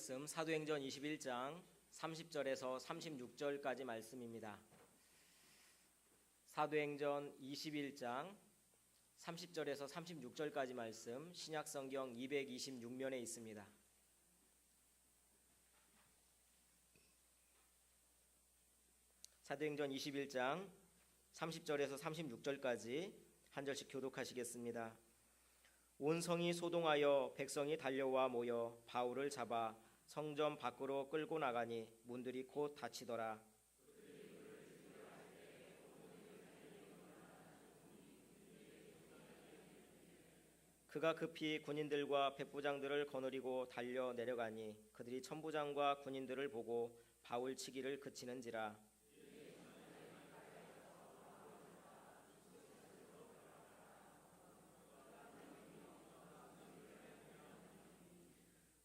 말씀 사도행전 21장 30절에서 36절까지 말씀입니다. 사도행전 21장 30절에서 36절까지 말씀 신약성경 226면에 있습니다. 사도행전 21장 30절에서 36절까지 한 절씩 교독하시겠습니다. 온 성이 소동하여 백성이 달려와 모여 바울을 잡아 성전 밖으로 끌고 나가니 문들이 곧 닫히더라. 그가 급히 군인들과 백부장들을 거느리고 달려 내려가니 그들이 천부장과 군인들을 보고 바울 치기를 그치는지라.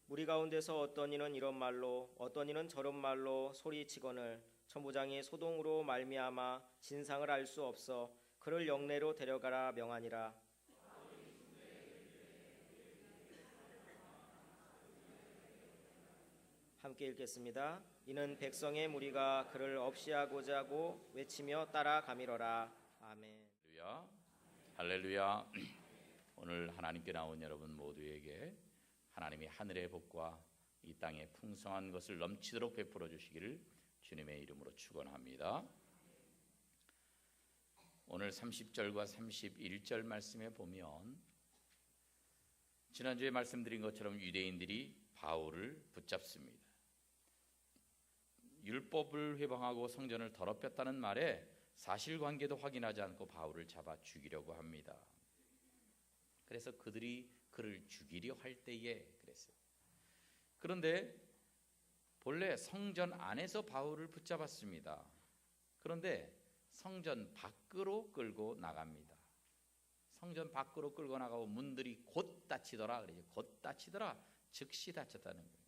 무리 가운데서 어떤 이는 이런 말로 어떤 이는 저런 말로 소리치거늘 천부장이 소동으로 말미암아 진상을 알 수 없어 그를 영내로 데려가라 명하니라. 함께 읽겠습니다. 이는 백성의 무리가 그를 없이하고자 하고 외치며 따라가미러라. 아멘. 할렐루야. 할렐루야. 오늘 하나님께 나온 여러분 모두에게 하나님이 하늘의 복과 이 땅에 풍성한 것을 넘치도록 베풀어 주시기를 주님의 이름으로 축원합니다. 오늘 30절과 31절 말씀에 보면 지난주에 말씀드린 것처럼 유대인들이 바울을 붙잡습니다. 율법을 회방하고 성전을 더럽혔다는 말에 사실관계도 확인하지 않고 바울을 잡아 죽이려고 합니다. 그래서 그들이 그를 죽이려 할 때에 그랬어요. 그런데 본래 성전 안에서 바울을 붙잡았습니다. 그런데 성전 밖으로 끌고 나갑니다. 성전 밖으로 끌고 나가고 문들이 곧 닫히더라. 그러죠. 곧 닫히더라. 즉시 닫혔다는 거예요.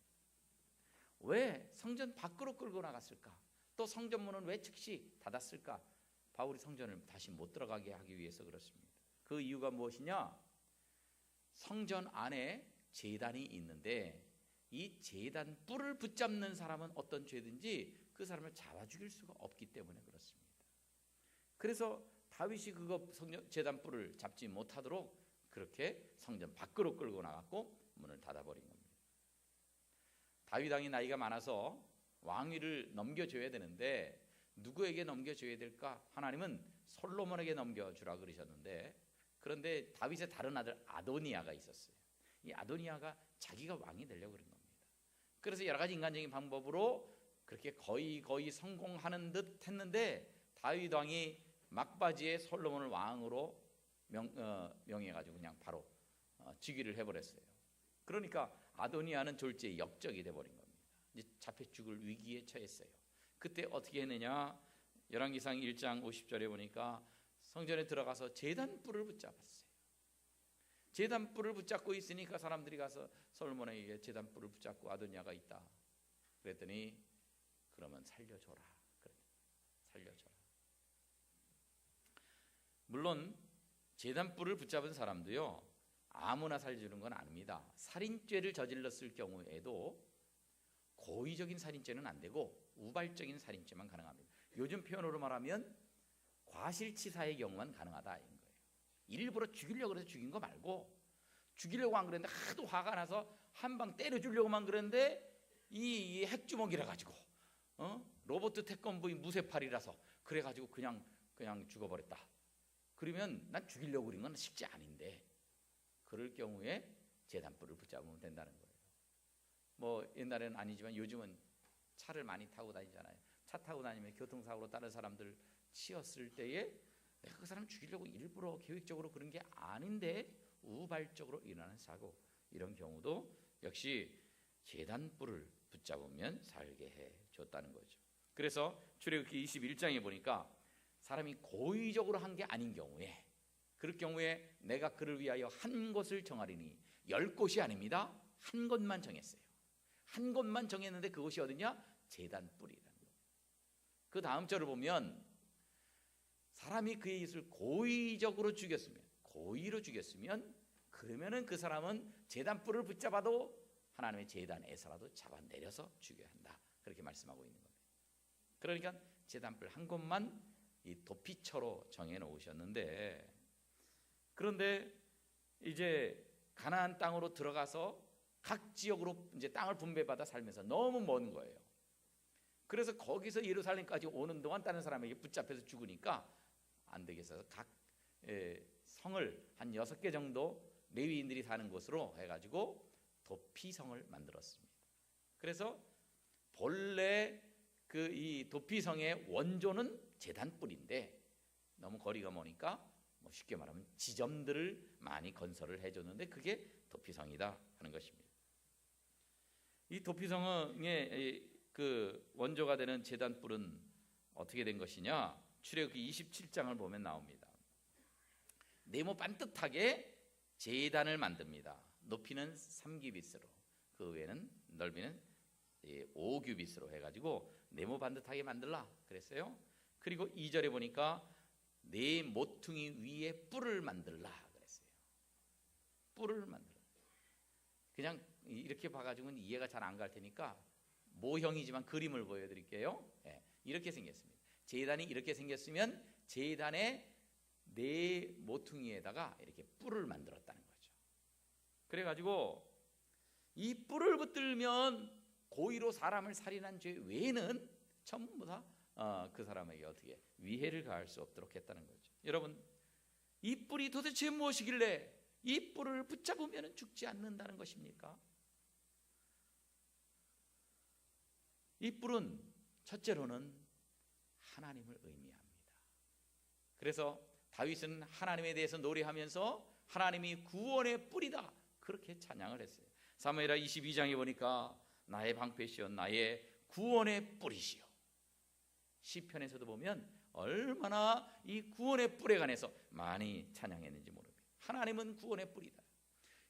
왜 성전 밖으로 끌고 나갔을까? 또 성전문은 왜 즉시 닫았을까? 바울이 성전을 다시 못 들어가게 하기 위해서 그렇습니다. 그 이유가 무엇이냐? 성전 안에 제단이 있는데 이 제단 뿔을 붙잡는 사람은 어떤 죄든지 그 사람을 잡아 죽일 수가 없기 때문에 그렇습니다. 그래서 다윗이 그거 제단 뿔을 잡지 못하도록 그렇게 성전 밖으로 끌고 나갔고 문을 닫아버린 겁니다. 다윗 왕이 나이가 많아서 왕위를 넘겨줘야 되는데 누구에게 넘겨줘야 될까? 하나님은 솔로몬에게 넘겨주라 그러셨는데 그런데 다윗의 다른 아들 아도니아가 있었어요. 이 아도니아가 자기가 왕이 되려고 그런 겁니다. 그래서 여러 가지 인간적인 방법으로 그렇게 거의 성공하는 듯 했는데 다윗 왕이 막바지에 솔로몬을 왕으로 명해가지고 그냥 바로 즉위를 해버렸어요. 그러니까 아도니아는 졸지에 역적이 돼버린 겁니다. 이제 잡혀 죽을 위기에 처했어요. 그때 어떻게 했느냐? 열왕기상 1장 50절에 보니까 성전에 들어가서 제단뿔을 붙잡았어요. 제단뿔을 붙잡고 있으니까 사람들이 가서 솔로몬에게 제단뿔을 붙잡고 아도니아가 있다. 그랬더니 그러면 살려줘라. 살려줘라. 물론 제단뿔을 붙잡은 사람도요 아무나 살려주는 건 아닙니다. 살인죄를 저질렀을 경우에도 고의적인 살인죄는 안 되고 우발적인 살인죄만 가능합니다. 요즘 표현으로 말하면 과실치사의 경우만 가능하다 이런 거예요. 일부러 죽이려고 해서 죽인 거 말고 죽이려고 안 그랬는데 하도 화가 나서 한 방 때려주려고만 그랬는데 이 핵주먹이라 가지고 로버트 태권브이 무쇠팔이라서 그래가지고 그냥 죽어버렸다. 그러면 난 죽이려고 그린 건 쉽지 않은데 그럴 경우에 제단뿔을 붙잡으면 된다는 거예요. 뭐 옛날에는 아니지만 요즘은 차를 많이 타고 다니잖아요. 차 타고 다니면 교통사고로 다른 사람들 치였을 때에 내가 그 사람 죽이려고 일부러 계획적으로 그런 게 아닌데 우발적으로 일어나는 사고 이런 경우도 역시 제단뿔을 붙잡으면 살게 해줬다는 거죠. 그래서 출애굽기 21장에 보니까 사람이 고의적으로 한 게 아닌 경우에 그럴 경우에 내가 그를 위하여 한 곳을 정하리니 10곳이 아닙니다. 한 곳만 정했어요. 한 곳만 정했는데 그곳이 어디냐? 제단뿔이라는 거. 그 다음 절을 보면 사람이 그의 이웃을 고의적으로 죽였으면 그러면은 그 사람은 제단뿔을 붙잡아도 하나님의 제단에서라도 잡아내려서 죽여야 한다. 그렇게 말씀하고 있는 겁니다. 그러니까 제단불 한 곳만 이 도피처로 정해 놓으셨는데, 그런데 이제 가나안 땅으로 들어가서 각 지역으로 이제 땅을 분배받아 살면서 너무 먼 거예요. 그래서 거기서 예루살렘까지 오는 동안 다른 사람에게 붙잡혀서 죽으니까 안 되겠어서 각 성을 한 6개 정도 레위인들이 사는 곳으로 해가지고 도피성을 만들었습니다. 그래서 본래 그 이 도피성의 원조는 제단불인데 너무 거리가 머니까 뭐 쉽게 말하면 지점들을 많이 건설을 해줬는데 그게 도피성이다 하는 것입니다. 이 도피성의 그 원조가 되는 제단불은 어떻게 된 것이냐? 출애굽기 27장을 보면 나옵니다. 네모 반듯하게 제단을 만듭니다. 높이는 3규빗으로, 그 외에는 넓이는 5규빗으로 해가지고 네모 반듯하게 만들라 그랬어요. 그리고 2절에 보니까 네 모퉁이 위에 뿔을 만들라 그랬어요. 뿔을 만들라. 그냥 이렇게 봐가지고는 이해가 잘 안 갈 테니까 모형이지만 그림을 보여드릴게요. 이렇게 생겼습니다. 제단이 이렇게 생겼으면 제단의 네 모퉁이에다가 이렇게 뿔을 만들었다는 거죠. 그래가지고 이 뿔을 붙들면 고의로 사람을 살인한 죄 외에는 전부 다 그 사람에게 어떻게 위해를 가할 수 없도록 했다는 거죠. 여러분, 이 뿔이 도대체 무엇이길래 이 뿔을 붙잡으면 죽지 않는다는 것입니까? 이 뿔은 첫째로는 하나님을 의미합니다. 그래서 다윗은 하나님에 대해서 노래하면서 하나님이 구원의 뿔이다 그렇게 찬양을 했어요. 사무엘하 22장에 보니까 나의 방패시여 나의 구원의 뿔이시여. 시편에서도 보면 얼마나 이 구원의 뿔에 관해서 많이 찬양했는지 모릅니다. 하나님은 구원의 뿔이다.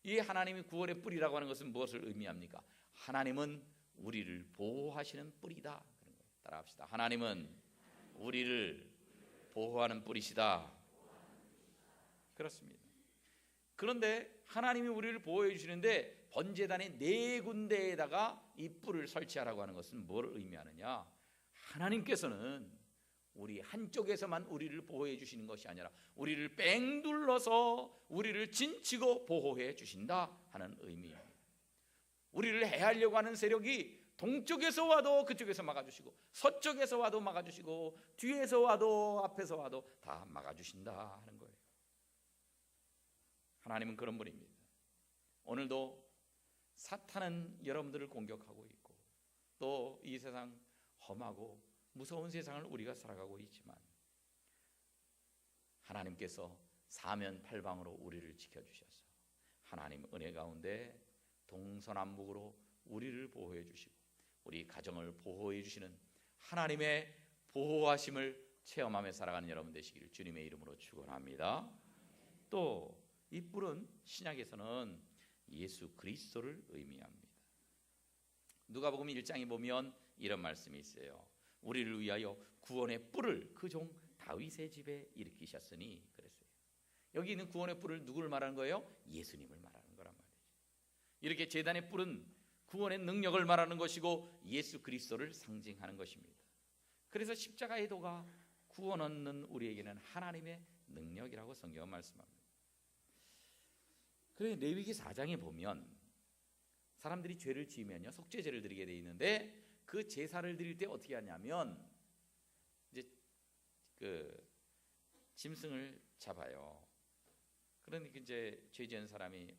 이 하나님이 구원의 뿔이라고 하는 것은 무엇을 의미합니까? 하나님은 우리를 보호하시는 뿔이다. 따라합시다. 하나님은 우리를 보호하는 뿔이시다. 그렇습니다. 그런데 하나님이 우리를 보호해 주시는데 번제단의 4군데에다가 이 뿔을 설치하라고 하는 것은 뭘 의미하느냐? 하나님께서는 우리 한쪽에서만 우리를 보호해 주시는 것이 아니라 우리를 뺑 둘러서 우리를 진치고 보호해 주신다 하는 의미입니다. 우리를 해하려고 하는 세력이 동쪽에서 와도 그쪽에서 막아주시고 서쪽에서 와도 막아주시고 뒤에서 와도 앞에서 와도 다 막아주신다 하는 거예요. 하나님은 그런 분입니다. 오늘도 사탄은 여러분들을 공격하고 있고 또 이 세상 험하고 무서운 세상을 우리가 살아가고 있지만 하나님께서 사면팔방으로 우리를 지켜주셔서 하나님 은혜 가운데 동서남북으로 우리를 보호해 주시고 우리 가정을 보호해 주시는 하나님의 보호하심을 체험하며 살아가는 여러분 되시기를 주님의 이름으로 축원합니다. 또 이 뿔은 신약에서는 예수 그리스도를 의미합니다. 누가복음 1장에 보면 이런 말씀이 있어요. 우리를 위하여 구원의 뿔을 그 종 다윗의 집에 일으키셨으니 그랬어요. 여기 있는 구원의 뿔을 누구를 말하는 거예요? 예수님을 말하는 거란 말이죠. 이렇게 제단의 뿔은 구원의 능력을 말하는 것이고 예수 그리스도를 상징하는 것입니다. 그래서 십자가의 도가 구원 얻는 우리에게는 하나님의 능력이라고 성경은 말씀합니다. 그래서 레위기 4장에 보면 사람들이 죄를 지으면요 속죄제를 드리게 돼 있는데 그 제사를 드릴 때 어떻게 하냐면 이제 그 짐승을 잡아요. 그러니까 이제 죄 지은 사람이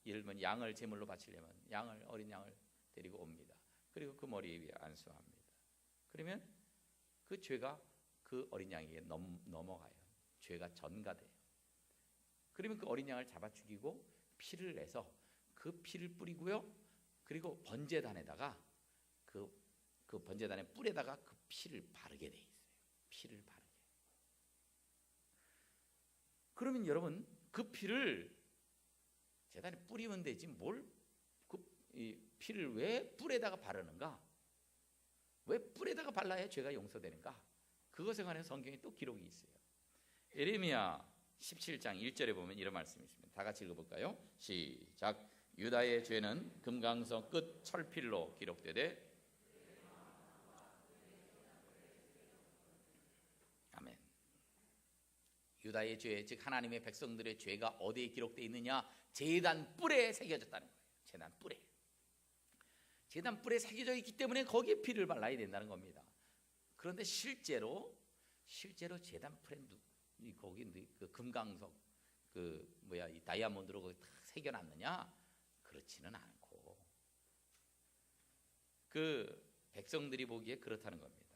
예를 들면 양을 제물로 바치려면 어린 양을 데리고 옵니다. 그리고 그 머리 위에 안수합니다. 그러면 그 죄가 그 어린 양에게 넘어가요. 죄가 전가돼요. 그러면 그 어린 양을 잡아 죽이고 피를 내서 그 피를 뿌리고요. 그리고 번제단에다가 그 번제단의 뿔에다가 그 피를 바르게 돼 있어요. 피를 바르게. 그러면 여러분 그 피를 제단에 뿌리면 되지 뭘 이 피를 왜 뿔에다가 바르는가? 왜 뿔에다가 발라야 죄가 용서되는가? 그것에 관해서 성경에 또 기록이 있어요. 예레미야 17장 1절에 보면 이런 말씀이 있습니다. 다 같이 읽어볼까요? 시작. 유다의 죄는 금강석 끝 철필로 기록되되 아멘. 유다의 죄, 즉 하나님의 백성들의 죄가 어디에 기록되어 있느냐? 제단 뿔에 새겨졌다는 거예요. 제단 뿔에. 제단 뿔에 새겨져 있기 때문에 거기에 피를 발라야 된다는 겁니다. 그런데 실제로 제단 뿔에 거기 그 금강석 이 다이아몬드로 거기 다 새겨놨느냐? 그렇지는 않고 그 백성들이 보기에 그렇다는 겁니다.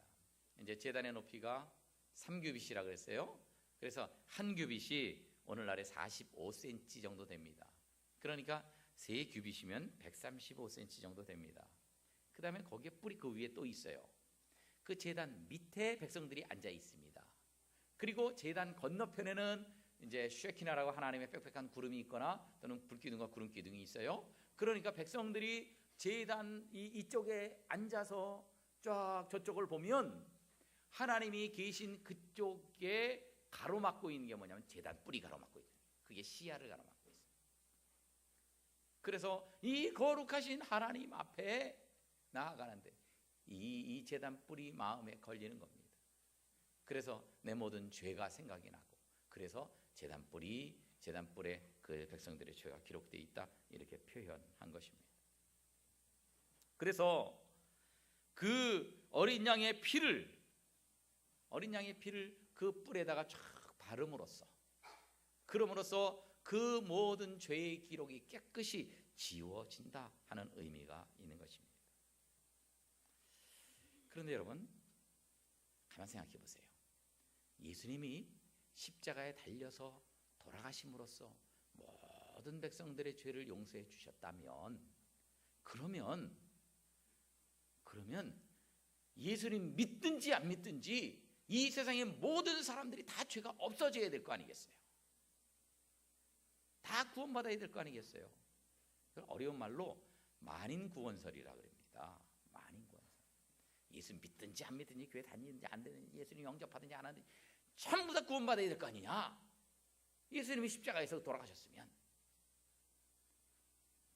이제 제단의 높이가 3규빗이라 그랬어요. 그래서 한 규빗이 오늘날에 45cm 정도 됩니다. 그러니까 3규빗이면 135cm 정도 됩니다. 그 다음에 거기에 뿔이 그 위에 또 있어요. 그 제단 밑에 백성들이 앉아 있습니다. 그리고 제단 건너편에는 이제 쉐키나라고 하나님의 빽빽한 구름이 있거나 또는 불기둥과 구름 기둥이 있어요. 그러니까 백성들이 제단 이쪽에 앉아서 쫙 저쪽을 보면 하나님이 계신 그쪽에 가로막고 있는 게 뭐냐면 제단 뿔이 가로막고 있어요. 그게 시야를 가로막고 있어요. 그래서 이 거룩하신 하나님 앞에 나아가는데 이 제단 뿔이 마음에 걸리는 겁니다. 그래서 내 모든 죄가 생각이 나고, 그래서 제단 뿔에 그 백성들의 죄가 기록되어 있다, 이렇게 표현한 것입니다. 그래서 그 어린 양의 피를 그 뿔에다가 쫙 바름으로써, 그럼으로써 그 모든 죄의 기록이 깨끗이 지워진다 하는 의미가 있는 것입니다. 그런데 여러분, 가만 생각해 보세요. 예수님이 십자가에 달려서 돌아가심으로써 모든 백성들의 죄를 용서해 주셨다면, 그러면 예수님 믿든지 안 믿든지 이 세상의 모든 사람들이 다 죄가 없어져야 될 거 아니겠어요? 다 구원받아야 될 거 아니겠어요? 어려운 말로 만인구원설이라고 합니다. 만인구원설. 예수 믿든지 안 믿든지, 교회 다니든지 안 다니든지, 예수님 영접하든지 안 하든지 전부 다 구원받아야 될 거 아니냐? 예수님이 십자가에서 돌아가셨으면.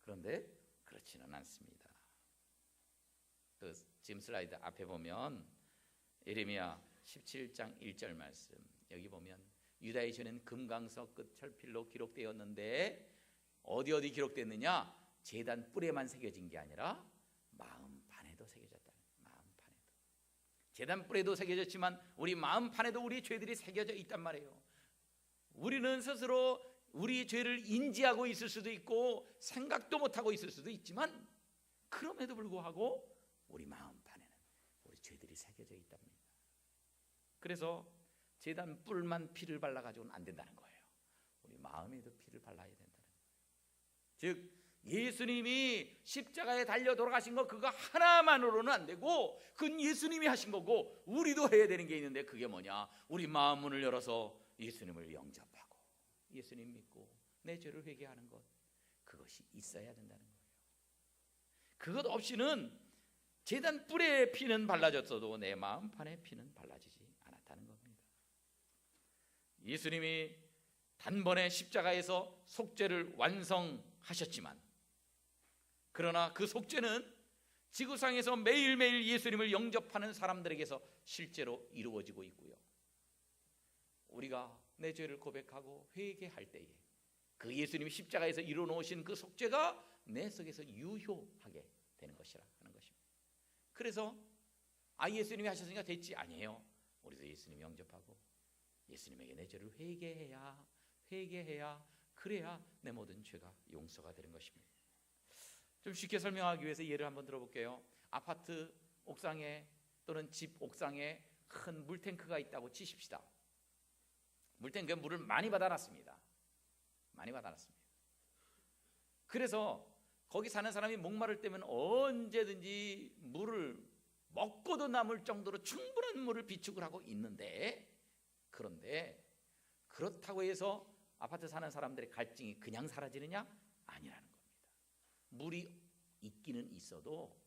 그런데 그렇지는 않습니다. 지금 슬라이드 앞에 보면 예레미야 17장 1절 말씀, 여기 보면 유다의 죄는 금강석 끝 철필로 기록되었는데 어디 기록됐느냐? 제단 뿔에만 새겨진 게 아니라 마음판에도 새겨졌다. 마음판에도. 제단 뿔에도 새겨졌지만 우리 마음판에도 우리 죄들이 새겨져 있단 말이에요. 우리는 스스로 우리 죄를 인지하고 있을 수도 있고 생각도 못하고 있을 수도 있지만, 그럼에도 불구하고 우리 마음판에는 우리 죄들이 새겨져 있답니다. 그래서 제단 뿔만 피를 발라가지고는 안 된다는 거예요. 우리 마음에도 피를 발라야 된다는 거예요. 즉 예수님이 십자가에 달려 돌아가신 거 그거 하나만으로는 안 되고, 그건 예수님이 하신 거고 우리도 해야 되는 게 있는데, 그게 뭐냐? 우리 마음 문을 열어서 예수님을 영접하고 예수님 믿고 내 죄를 회개하는 것, 그것이 있어야 된다는 거예요. 그것 없이는 제단 뿔에 피는 발라졌어도 내 마음판에 피는 발라지지 않았다는 겁니다. 예수님이 단번에 십자가에서 속죄를 완성하셨지만, 그러나 그 속죄는 지구상에서 매일매일 예수님을 영접하는 사람들에게서 실제로 이루어지고 있고요. 우리가 내 죄를 고백하고 회개할 때에 그 예수님이 십자가에서 이루어놓으신 그 속죄가 내 속에서 유효하게 되는 것이라 하는 것입니다. 그래서 예수님이 하셨으니까 됐지, 아니에요. 우리도 예수님 영접하고 예수님에게 내 죄를 회개해야 그래야 내 모든 죄가 용서가 되는 것입니다. 좀 쉽게 설명하기 위해서 예를 한번 들어볼게요. 아파트 옥상에 또는 집 옥상에 큰 물탱크가 있다고 치십시다. 물탱크에 물을 많이 받아놨습니다. 그래서 거기 사는 사람이 목마를 때면 언제든지 물을 먹고도 남을 정도로 충분한 물을 비축을 하고 있는데, 그런데 그렇다고 해서 아파트 사는 사람들의 갈증이 그냥 사라지느냐? 아니라는 겁니다. 물이 있기는 있어도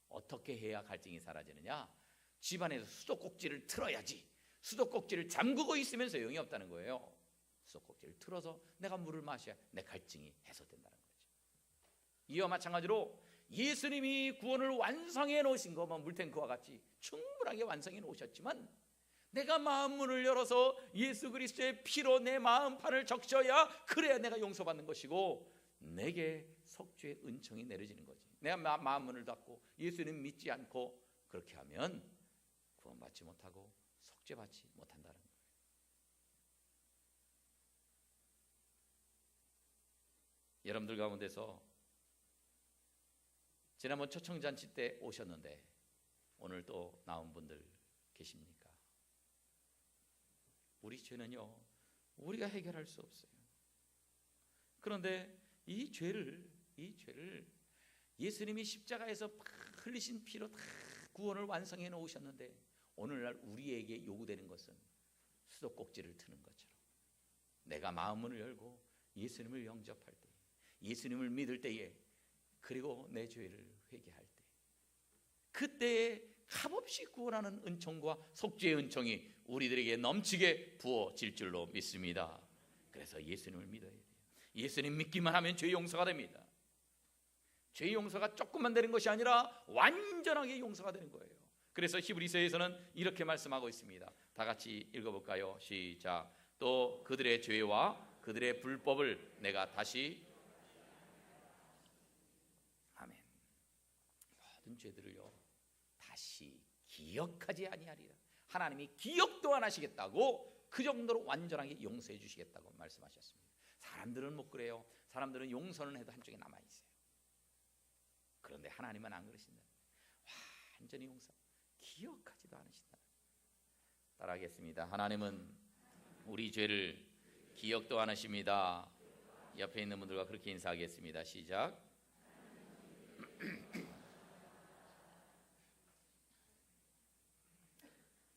어떻게 해야 갈증이 사라지느냐? 집안에서 수도꼭지를 틀어야지. 수도꼭지를 잠그고 있으면 소용이 없다는 거예요. 수도꼭지를 틀어서 내가 물을 마셔야 내 갈증이 해소된다는 거죠. 이와 마찬가지로 예수님이 구원을 완성해 놓으신 거, 물탱크와 같이 충분하게 완성해 놓으셨지만 내가 마음 문을 열어서 예수 그리스도의 피로 내 마음판을 적셔야 그래야 내가 용서받는 것이고 내게 속죄의 은총이 내려지는 거지. 내가 마음 문을 닫고 예수님 믿지 않고 그렇게 하면 구원받지 못하고 속죄받지 못한다는 거예요. 여러분들 가운데서 지난번 초청잔치 때 오셨는데 오늘 또 나온 분들 계십니까? 우리 죄는요, 우리가 해결할 수 없어요. 그런데 이 죄를 예수님이 십자가에서 흘리신 피로 다 구원을 완성해 놓으셨는데 오늘날 우리에게 요구되는 것은 수도꼭지를 트는 것처럼 내가 마음문을 열고 예수님을 영접할 때, 예수님을 믿을 때에, 그리고 내 죄를 회개할 때, 그때에 값없이 구원하는 은총과 속죄의 은총이 우리들에게 넘치게 부어질 줄로 믿습니다. 그래서 예수님을 믿어야 돼요. 예수님 믿기만 하면 죄 용서가 됩니다. 죄 용서가 조금만 되는 것이 아니라 완전하게 용서가 되는 거예요. 그래서 히브리서에서는 이렇게 말씀하고 있습니다. 다 같이 읽어볼까요? 시작. 또 그들의 죄와 그들의 불법을 내가 다시, 아멘. 모든 죄들을요 다시 기억하지 아니하리라. 하나님이 기억도 안 하시겠다고 그 정도로 완전하게 용서해 주시겠다고 말씀하셨습니다. 사람들은 못 그래요. 사람들은 용서는 해도 한쪽에 남아있어요. 그런데 하나님은 안 그러신다. 완전히 용서, 기억하지도 않으신다. 따라하겠습니다. 하나님은 우리 죄를 기억도 안 하십니다. 옆에 있는 분들과 그렇게 인사하겠습니다. 시작.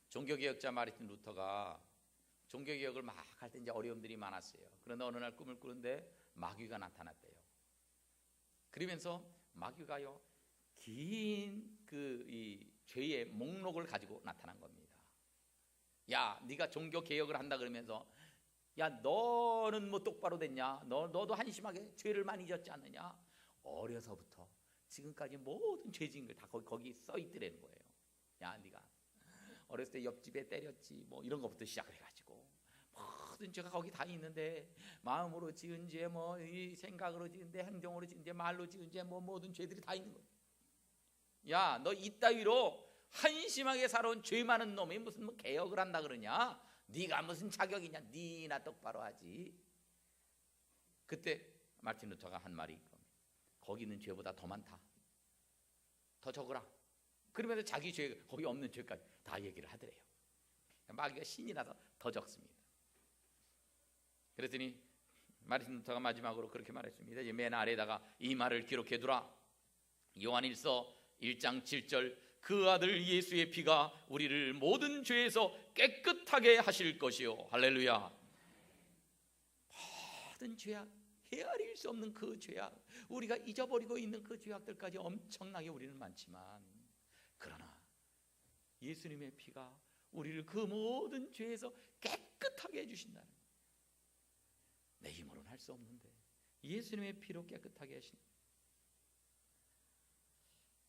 종교개혁자 마르틴 루터가 종교개혁을 막 할 때 이제 어려움들이 많았어요. 그런데 어느 날 꿈을 꾸는데 마귀가 나타났대요. 그러면서 마귀가요 긴 이 죄의 목록을 가지고 나타난 겁니다. 야, 네가 종교개혁을 한다 그러면서 야, 너는 뭐 똑바로 됐냐? 너도 한심하게 죄를 많이 졌지 않느냐? 어려서부터 지금까지 모든 죄진 걸 다 거기 써 있더라는 거예요. 야, 네가 어렸을 때 옆집에 때렸지, 뭐 이런 것부터 시작해가지고 모든 죄가 거기 다 있는데, 마음으로 지은 죄, 뭐 이 생각으로 지은 죄, 행동으로 지은 죄, 말로 지은 죄, 뭐 모든 죄들이 다 있는 거예요. 야, 너 이따위로 한심하게 살아온 죄 많은 놈이 무슨 뭐 개혁을 한다 그러냐? 네가 무슨 자격이냐? 네나 똑바로 하지. 그때 마르틴 루터가 한 말이 거기 있는 죄보다 더 많다, 더 적으라. 그러면서 자기 죄, 거기 없는 죄까지 다 얘기를 하더래요. 마귀가 신이 나서 더 적습니다. 그랬더니 마르틴 루터가 마지막으로 그렇게 말했습니다. 맨 아래에다가 이 말을 기록해두라. 요한일서 1장 7절, 그 아들 예수의 피가 우리를 모든 죄에서 깨끗하게 하실 것이요. 할렐루야. 모든 죄악, 헤아릴 수 없는 그 죄악, 우리가 잊어버리고 있는 그 죄악들까지 엄청나게 우리는 많지만, 그러나 예수님의 피가 우리를 그 모든 죄에서 깨끗하게 해주신다는 거예요. 내 힘으로는 할 수 없는데 예수님의 피로 깨끗하게 하신다.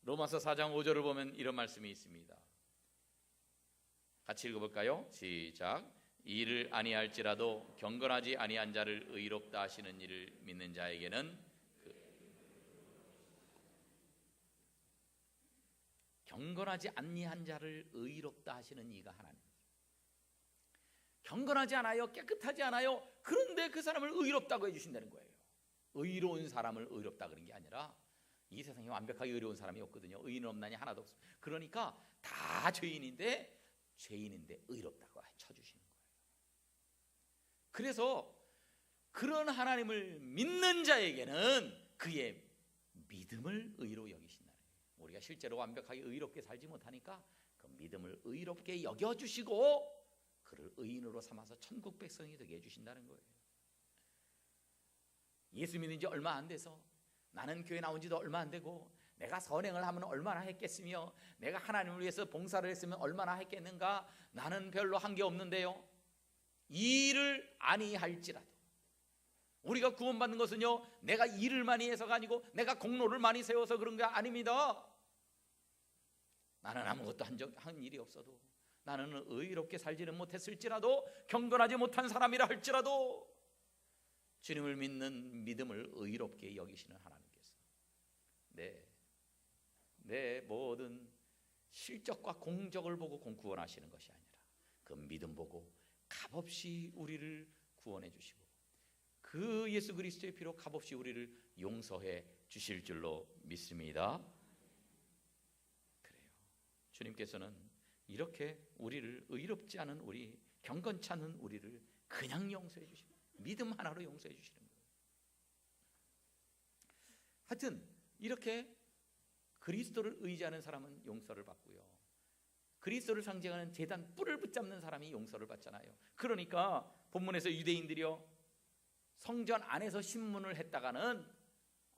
로마서 4장 5절을 보면 이런 말씀이 있습니다. 같이 읽어볼까요? 시작. 이를 아니할지라도 경건하지 아니한 자를 의롭다 하시는 이를 믿는 자에게는 경건하지 아니한 자를 의롭다 하시는 이가 하나님. 경건하지 않아요, 깨끗하지 않아요. 그런데 그 사람을 의롭다고 해주신다는 거예요. 의로운 사람을 의롭다 그런 게 아니라, 이 세상에 완벽하게 의로운 사람이 없거든요. 의인은 없나니 하나도 없습니다. 그러니까 다 죄인인데 의롭다고 쳐주시는 거예요. 그래서 그런 하나님을 믿는 자에게는 그의 믿음을 의로 여기신다는 거예요. 우리가 실제로 완벽하게 의롭게 살지 못하니까 그 믿음을 의롭게 여겨주시고 그를 의인으로 삼아서 천국 백성이 되게 해주신다는 거예요. 예수 믿은 지 얼마 안 돼서, 나는 교회 나온 지도 얼마 안 되고, 내가 선행을 하면 얼마나 했겠으며, 내가 하나님을 위해서 봉사를 했으면 얼마나 했겠는가, 나는 별로 한 게 없는데요. 이 일을 아니할지라도 우리가 구원받는 것은요, 내가 일을 많이 해서가 아니고 내가 공로를 많이 세워서 그런 게 아닙니다. 나는 아무것도 한 일이 없어도, 나는 의롭게 살지는 못했을지라도, 경건하지 못한 사람이라 할지라도 주님을 믿는 믿음을 의롭게 여기시는 하나님께서 내 모든 실적과 공적을 보고 구원하시는 것이 아니라 그 믿음 보고 값없이 우리를 구원해 주시고 그 예수 그리스도의 피로 값없이 우리를 용서해 주실 줄로 믿습니다. 그래요. 주님께서는 이렇게 우리를, 의롭지 않은 우리, 경건치 않은 우리를 그냥 용서해 주시고 믿음 하나로 용서해 주시는 거예요. 하여튼 이렇게 그리스도를 의지하는 사람은 용서를 받고요, 그리스도를 상징하는 제단 뿔을 붙잡는 사람이 용서를 받잖아요. 그러니까 본문에서 유대인들이요, 성전 안에서 신문을 했다가는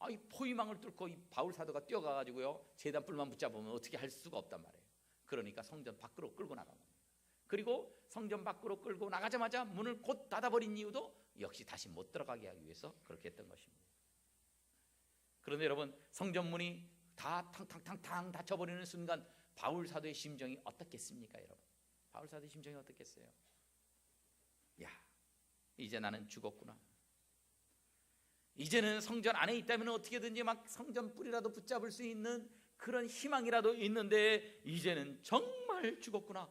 이 포위망을 뚫고 이 바울 사도가 뛰어가가지고요, 제단 뿔만 붙잡으면 어떻게 할 수가 없단 말이에요. 그러니까 성전 밖으로 끌고 나간 겁니다. 그리고 성전 밖으로 끌고 나가자마자 문을 곧 닫아버린 이유도 역시 다시 못 들어가게 하기 위해서 그렇게 했던 것입니다. 그런데 여러분, 성전 문이 다 탕탕탕탕 닫혀버리는 순간 바울 사도의 심정이 어떻겠습니까? 여러분, 바울 사도의 심정이 어떻겠어요? 야, 이제 나는 죽었구나. 이제는 성전 안에 있다면 어떻게든지 막 성전 뿔이라도 붙잡을 수 있는 그런 희망이라도 있는데 이제는 정말 죽었구나,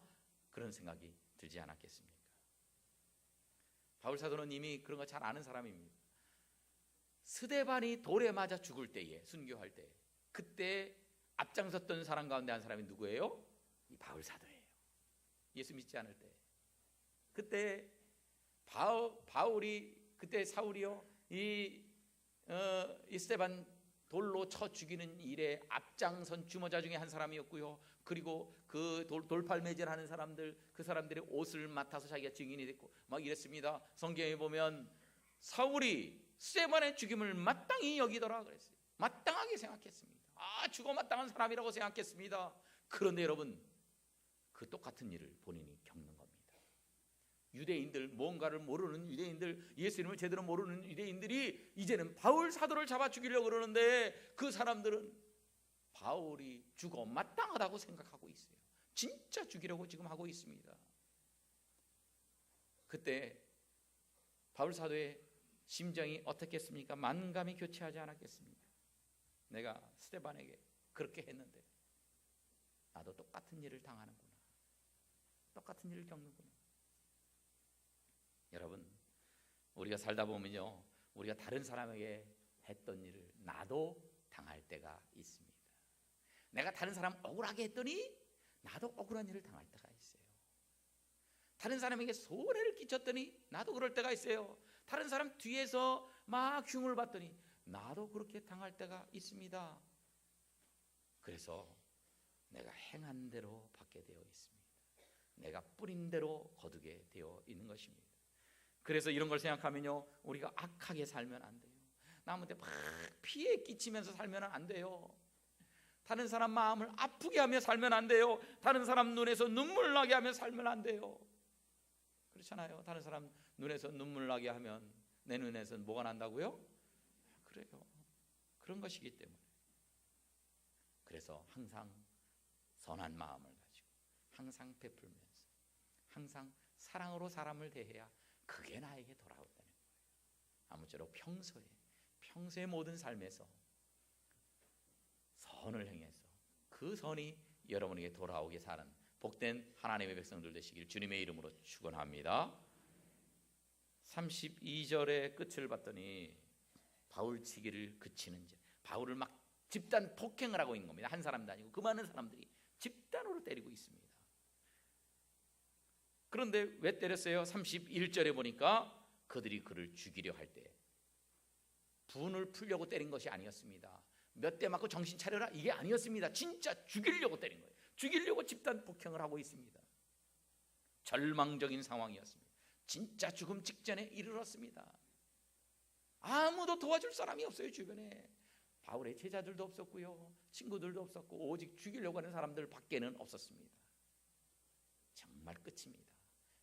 그런 생각이 들지 않았겠습니까? 바울 사도는 이미 그런 거 잘 아는 사람입니다. 스데반이 돌에 맞아 죽을 때에, 순교할 때, 그때 앞장섰던 사람 가운데 한 사람이 누구예요? 이 바울 사도예요. 예수 믿지 않을 때, 그때 바울이, 그때 사울이요, 이 스데반 돌로 쳐 죽이는 일에 앞장선 주모자 중에 한 사람이었고요. 그리고 그 돌팔매질하는 사람들, 그 사람들의 옷을 맡아서 자기가 증인이 됐고 막 이랬습니다. 성경에 보면 사울이 스데반의 죽임을 마땅히 여기더라 그랬어요. 마땅하게 생각했습니다. 죽어 마땅한 사람이라고 생각했습니다. 그런데 여러분, 그 똑같은 일을 본인이 겪는 겁니다. 유대인들, 뭔가를 모르는 유대인들, 예수님을 제대로 모르는 유대인들이 이제는 바울 사도를 잡아 죽이려고 그러는데 그 사람들은 바울이 죽어 마땅하다고 생각하고 있어요. 진짜 죽이려고 지금 하고 있습니다. 그때 바울 사도의 심정이 어떻겠습니까? 만감이 교체하지 않았겠습니까? 내가 스데반에게 그렇게 했는데 나도 똑같은 일을 당하는구나, 똑같은 일을 겪는구나. 여러분, 우리가 살다 보면요, 우리가 다른 사람에게 했던 일을 나도 당할 때가 있습니다. 내가 다른 사람 억울하게 했더니 나도 억울한 일을 당할 때가 있어요. 다른 사람에게 손해를 끼쳤더니 나도 그럴 때가 있어요. 다른 사람 뒤에서 막 흉을 봤더니 나도 그렇게 당할 때가 있습니다. 그래서 내가 행한 대로 받게 되어 있습니다. 내가 뿌린 대로 거두게 되어 있는 것입니다. 그래서 이런 걸 생각하면요, 우리가 악하게 살면 안 돼요. 남한테 막 피해 끼치면서 살면 안 돼요. 다른 사람 마음을 아프게 하며 살면 안 돼요. 다른 사람 눈에서 눈물 나게 하며 살면 안 돼요. 그렇잖아요. 다른 사람 눈에서 눈물 나게 하면 내 눈에서는 뭐가 난다고요? 그래요. 그런 것이기 때문에. 그래서 항상 선한 마음을 가지고 항상 베풀면서 항상 사랑으로 사람을 대해야 그게 나에게 돌아온다는 거예요. 아무쪼록 평소의 모든 삶에서 선을 행해서 그 선이 여러분에게 돌아오게 사는 복된 하나님의 백성들 되시길 주님의 이름으로 축원합니다. 32절의 끝을 봤더니 바울치기를 그치는 자, 바울을 막 집단 폭행을 하고 있는 겁니다. 한 사람도 아니고 그 많은 사람들이 집단으로 때리고 있습니다. 그런데 왜 때렸어요? 31절에 보니까 그들이 그를 죽이려 할 때 분을 풀려고 때린 것이 아니었습니다. 몇 대 맞고 정신 차려라, 이게 아니었습니다. 진짜 죽이려고 때린 거예요. 죽이려고 집단 폭행을 하고 있습니다. 절망적인 상황이었습니다. 진짜 죽음 직전에 이르렀습니다. 아무도 도와줄 사람이 없어요. 주변에 바울의 제자들도 없었고요, 친구들도 없었고, 오직 죽이려고 하는 사람들 밖에는 없었습니다. 정말 끝입니다.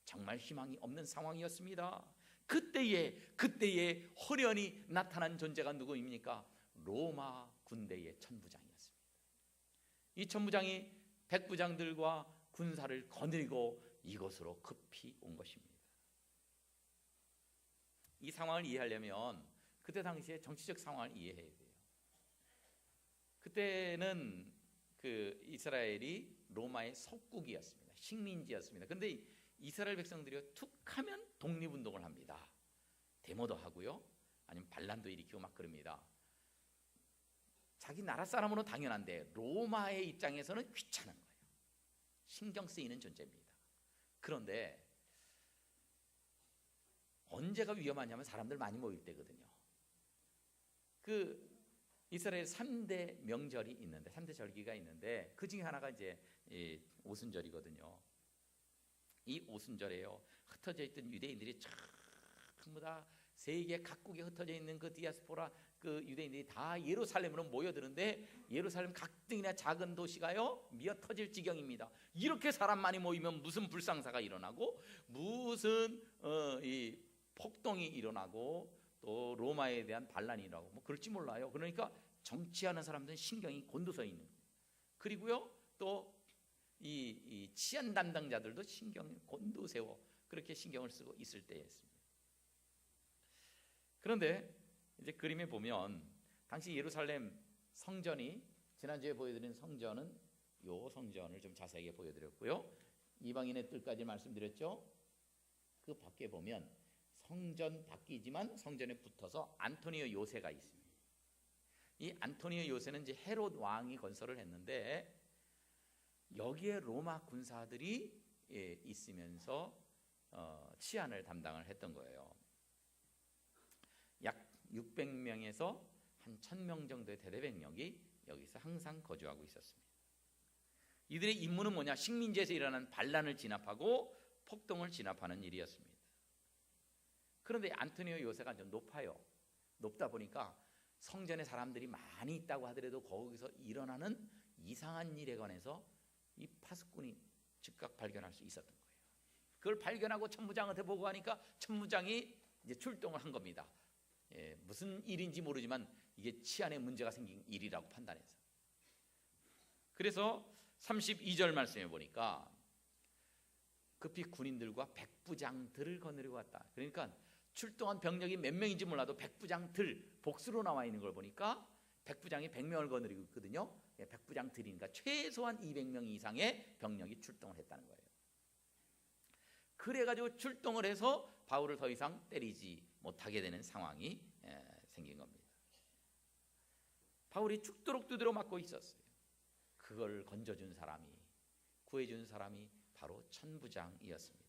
정말 희망이 없는 상황이었습니다. 그때에 홀연히 나타난 존재가 누구입니까? 로마 군대의 천부장이었습니다. 이 천부장이 백부장들과 군사를 거느리고 이곳으로 급히 온 것입니다. 이 상황을 이해하려면 그때 당시에 정치적 상황을 이해해야 돼요. 그때는 그 이스라엘이 로마의 속국이었습니다. 식민지였습니다. 그런데 이스라엘 백성들이 툭하면 독립운동을 합니다. 데모도 하고요, 아니면 반란도 일으키고 막 그럽니다. 자기 나라 사람으로 당연한데 로마의 입장에서는 귀찮은 거예요. 신경 쓰이는 존재입니다. 그런데 언제가 위험하냐면 사람들 많이 모일 때거든요. 그 이스라엘 3대 명절이 있는데, 3대 절기가 있는데 그 중에 하나가 이제 이 오순절이거든요. 이 오순절에요, 흩어져 있던 유대인들이 전부 다 세계 각국에 흩어져 있는 그 디아스포라 그 유대인들이 다 예루살렘으로 모여드는데, 예루살렘 각등이나 작은 도시가요 미어 터질 지경입니다. 이렇게 사람 많이 모이면 무슨 불상사가 일어나고, 무슨 이 폭동이 일어나고, 또 로마에 대한 반란이 일어나고 뭐 그럴지 몰라요. 그러니까 정치하는 사람들은 신경이 곤두서 있는 거예요. 그리고요, 또 이 치안 담당자들도 신경을 곤두세워 그렇게 신경을 쓰고 있을 때였습니다. 그런데 이제 그림에 보면 당시 예루살렘 성전이, 지난주에 보여드린 성전은 요 성전을 좀 자세하게 보여드렸고요, 이방인의 뜰까지 말씀드렸죠. 그 밖에 보면 성전 밖이지만 성전에 붙어서 안토니오 요새가 있습니다. 이 안토니오 요새는 이제 헤롯 왕이 건설을 했는데, 여기에 로마 군사들이 있으면서 치안을 담당을 했던 거예요. 약 600명에서 한 1000명 정도의 대대병력이 여기서 항상 거주하고 있었습니다. 이들의 임무는 뭐냐? 식민지에서 일어나는 반란을 진압하고 폭동을 진압하는 일이었습니다. 그런데 안토니오 요새가 좀 높아요. 높다 보니까 성전에 사람들이 많이 있다고 하더라도 거기서 일어나는 이상한 일에 관해서 이 파수꾼이 즉각 발견할 수 있었던 거예요. 그걸 발견하고 천부장한테 보고하니까 천부장이 이제 출동을 한 겁니다. 무슨 일인지 모르지만 이게 치안에 문제가 생긴 일이라고 판단해서. 그래서 32절 말씀해 보니까 급히 군인들과 백부장들을 거느리고 왔다. 그러니까 출동한 병력이 몇 명인지 몰라도 백부장들 복수로 나와 있는 걸 보니까 백부장이 100명을 거느리고 있거든요. 백부장들이니까 최소한 200명 이상의 병력이 출동을 했다는 거예요. 그래가지고 출동을 해서 바울을 더 이상 때리지 못하게 되는 상황이 생긴 겁니다. 바울이 죽도록 두드려 맞고 있었어요. 그걸 건져준 사람이, 구해준 사람이 바로 천부장이었습니다.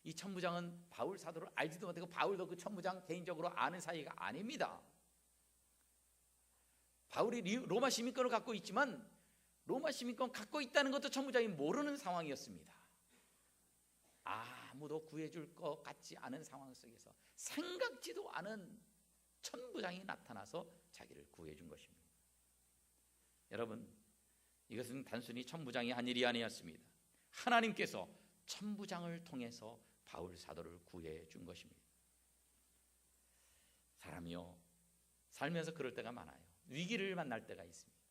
이 천부장은 바울 사도를 알지도 못하고 바울도 그 천부장 개인적으로 아는 사이가 아닙니다. 바울이 로마 시민권을 갖고 있지만 로마 시민권 갖고 있다는 것도 천부장이 모르는 상황이었습니다. 아무도 구해줄 것 같지 않은 상황 속에서 생각지도 않은 천부장이 나타나서 자기를 구해준 것입니다. 여러분, 이것은 단순히 천부장이 한 일이 아니었습니다. 하나님께서 천부장을 통해서 바울 사도를 구해준 것입니다. 사람이요, 살면서 그럴 때가 많아요. 위기를 만날 때가 있습니다.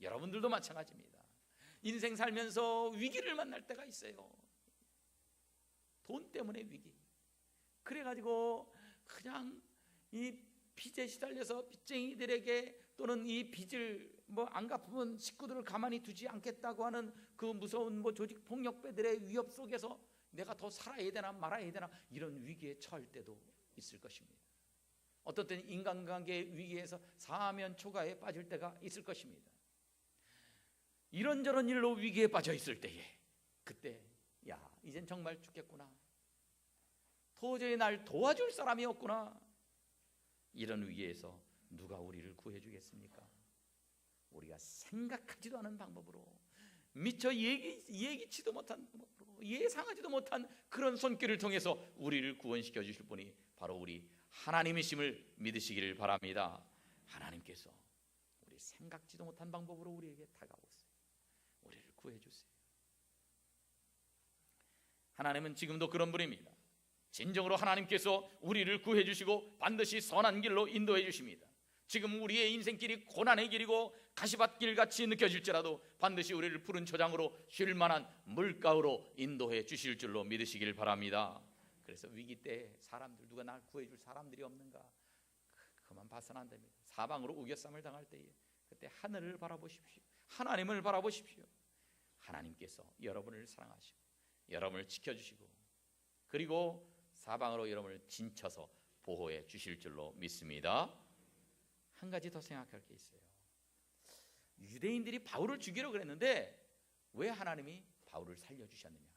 여러분들도 마찬가지입니다. 인생 살면서 위기를 만날 때가 있어요. 돈 때문에 위기. 그래가지고 그냥 이 빚에 시달려서 빚쟁이들에게, 또는 이 빚을 안 갚으면 식구들을 가만히 두지 않겠다고 하는 그 무서운 조직 폭력배들의 위협 속에서 내가 더 살아야 되나 말아야 되나, 이런 위기에 처할 때도 있을 것입니다. 어떤 때는 인간관계 위기에서 사면초가에 빠질 때가 있을 것입니다. 이런저런 일로 위기에 빠져 있을 때에, 그때 이젠 정말 죽겠구나, 도저히 날 도와줄 사람이 없구나, 이런 위기에서 누가 우리를 구해주겠습니까? 우리가 생각하지도 않은 방법으로, 미처 예기치도 못한 방법으로, 예상하지도 못한 그런 손길을 통해서 우리를 구원시켜 주실 분이 바로 우리 하나님이심을 믿으시기를 바랍니다. 하나님께서 우리 생각지도 못한 방법으로 우리에게 다가오세요. 우리를 구해주세요. 하나님은 지금도 그런 분입니다. 진정으로 하나님께서 우리를 구해 주시고 반드시 선한 길로 인도해 주십니다. 지금 우리의 인생길이 고난의 길이고 가시밭길 같이 느껴질지라도 반드시 우리를 푸른 초장으로 쉴 만한 물가로 인도해 주실 줄로 믿으시길 바랍니다. 그래서 위기 때 사람들, 누가 날 구해줄 사람들이 없는가, 그만 봐서는 안 됩니다. 사방으로 우겨쌈을 당할 때에 그때 하늘을 바라보십시오. 하나님을 바라보십시오. 하나님께서 여러분을 사랑하시고 여러분을 지켜주시고 그리고 사방으로 여러분을 진쳐서 보호해 주실 줄로 믿습니다. 한 가지 더 생각할 게 있어요. 유대인들이 바울을 죽이려고 그랬는데 왜 하나님이 바울을 살려주셨느냐?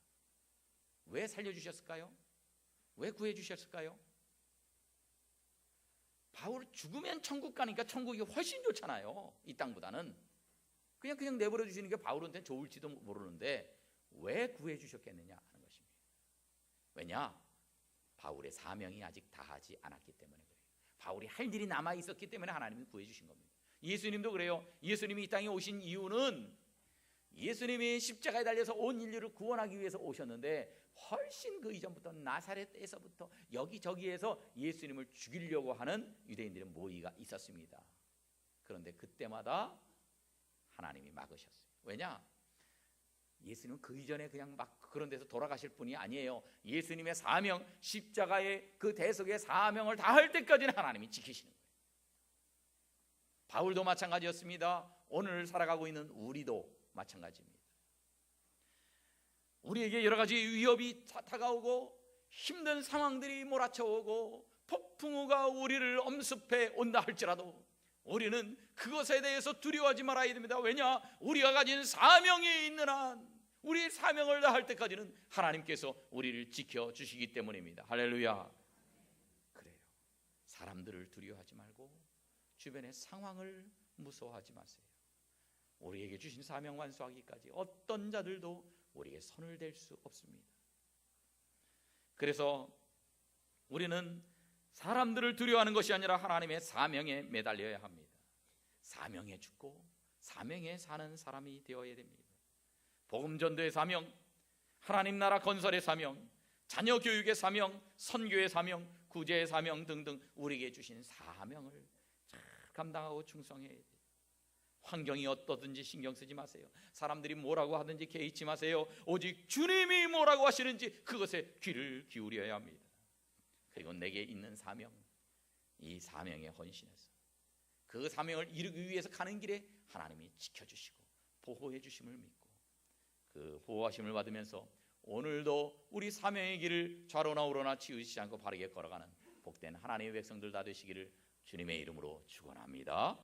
왜 살려주셨을까요? 왜 구해주셨을까요? 바울 죽으면 천국 가니까 천국이 훨씬 좋잖아요. 이 땅보다는. 그냥 내버려 주시는 게 바울한테는 좋을지도 모르는데 왜 구해주셨겠느냐 하는 것입니다. 왜냐? 바울의 사명이 아직 다하지 않았기 때문에 그래요. 바울이 할 일이 남아 있었기 때문에 하나님이 구해주신 겁니다. 예수님도 그래요. 예수님이 이 땅에 오신 이유는 예수님이 십자가에 달려서 온 인류를 구원하기 위해서 오셨는데 훨씬 그 이전부터 나사렛에서부터 여기저기에서 예수님을 죽이려고 하는 유대인들의 모의가 있었습니다. 그런데 그때마다 하나님이 막으셨어요. 왜냐? 예수님은 그 이전에 그냥 막 그런 데서 돌아가실 분이 아니에요. 예수님의 사명, 십자가의 그 대속의 사명을 다할 때까지는 하나님이 지키시는 거예요. 바울도 마찬가지였습니다. 오늘 살아가고 있는 우리도 마찬가지입니다. 우리에게 여러 가지 위협이 다가오고 힘든 상황들이 몰아쳐오고 폭풍우가 우리를 엄습해 온다 할지라도 우리는 그것에 대해서 두려워하지 말아야 됩니다. 왜냐? 우리가 가진 사명이 있는 한 우리 사명을 다할 때까지는 하나님께서 우리를 지켜주시기 때문입니다. 할렐루야. 그래요. 사람들을 두려워하지 말고 주변의 상황을 무서워하지 마세요. 우리에게 주신 사명 완수하기까지 어떤 자들도 우리에게 손을 댈 수 없습니다. 그래서 우리는 사람들을 두려워하는 것이 아니라 하나님의 사명에 매달려야 합니다. 사명에 죽고 사명에 사는 사람이 되어야 됩니다. 복음 전도의 사명, 하나님 나라 건설의 사명, 자녀 교육의 사명, 선교의 사명, 구제의 사명 등등 우리에게 주신 사명을 잘 감당하고 충성해야 돼요. 환경이 어떠든지 신경 쓰지 마세요. 사람들이 뭐라고 하든지 개의치 마세요. 오직 주님이 뭐라고 하시는지 그것에 귀를 기울여야 합니다. 그리고 내게 있는 사명, 이 사명에 헌신해서 그 사명을 이루기 위해서 가는 길에 하나님이 지켜주시고 보호해 주심을 믿고 그 보호하심을 받으면서 오늘도 우리 사명의 길을 좌로나 우로나 치우치지 않고 바르게 걸어가는 복된 하나님의 백성들 다 되시기를 주님의 이름으로 축원합니다.